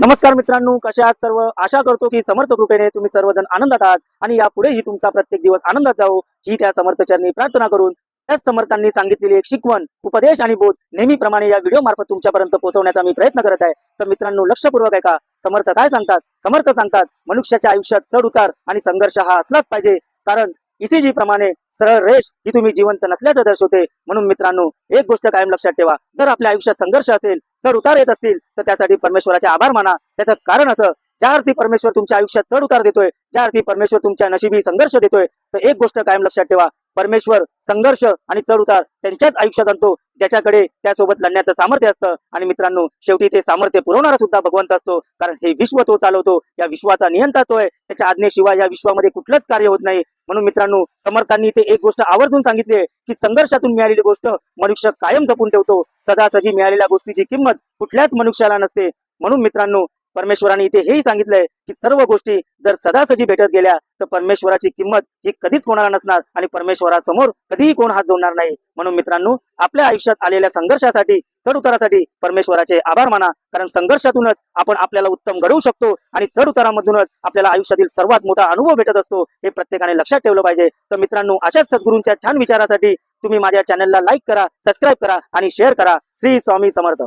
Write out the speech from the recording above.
नमस्कार मित्रांनो, कशा आहात सर्व? आशा करतो की समर्थ कृपेने तुम्ही सर्वजण आनंदात आहात आणि यापुढेही तुमचा प्रत्येक दिवस आनंदात जावो ही त्या समर्थ चरणी प्रार्थना करून त्याच समर्थांनी सांगितलेली एक शिकवण, उपदेश आणि बोध नेहमीप्रमाणे या व्हिडिओ मार्फत तुमच्यापर्यंत पोहोचवण्याचा मी प्रयत्न करत आहे. तर मित्रांनो, लक्षपूर्वक ऐका. समर्थ काय सांगतात? समर्थ सांगतात, मनुष्याच्या आयुष्यात चढ उतार आणि संघर्ष हा असलाच पाहिजे, कारण ईसीजी प्रमाणे सरळ रेष ही तुम्ही जिवंत नसल्याचं दर्शवते. म्हणून मित्रांनो, एक गोष्ट कायम लक्षात ठेवा. जर आपल्या आयुष्यात संघर्ष असेल, चढ उतार येत असतील, तर त्यासाठी परमेश्वराचे आभार माना. त्याचं कारण असं, ज्या अर्थी परमेश्वर तुमच्या आयुष्यात चढ उतार देतोय, ज्या अर्थी परमेश्वर तुमच्या नशिबी संघर्ष देतोय, तर एक गोष्ट कायम लक्षात ठेवा. परमेश्वर संघर्ष आणि चढ उतार त्यांच्याच आयुष्यात आणतो ज्याच्याकडे त्यासोबत लढण्याचं सामर्थ्य असतं. आणि मित्रांनो, शेवटी ते सामर्थ्य पुरवणारा सुद्धा भगवंत असतो, कारण हे विश्व तो चालवतो. या विश्वाचा नियंता तो आहे. त्याच्या आज्ञेशिवाय या विश्वामध्ये कुठलंच कार्य होत नाही. म्हणून मित्रांनो, समर्थांनी ते एक गोष्ट आवर्जून सांगितली आहे की संघर्षातून मिळालेली गोष्ट मनुष्य कायम जपून ठेवतो. सदासजी मिळालेल्या गोष्टीची किंमत कुठल्याच मनुष्याला नसते. म्हणून मित्रांनो, परमेश्वराने इथे हेही सांगितलंय की सर्व गोष्टी जर सदासजी भेटत गेल्या तर परमेश्वराची किंमत ही कधीच कोणाला नसणार आणि परमेश्वरासमोर कधीही कोण हात जोडणार नाही. म्हणून मित्रांनो, आपल्या आयुष्यात आलेल्या संघर्षासाठी, चढ उतारासाठी परमेश्वराचे आभार माना, कारण संघर्षातूनच आपण आपल्याला उत्तम घडवू शकतो आणि चढ उतारामधूनच आपल्याला आयुष्यातील सर्वात मोठा अनुभव भेटत असतो. हे प्रत्येकाने लक्षात ठेवलं पाहिजे. तर मित्रांनो, अशाच सद्गुरूंच्या छान विचारासाठी तुम्ही माझ्या चॅनलला लाईक करा, सबस्क्राईब करा आणि शेअर करा. श्री स्वामी समर्थ.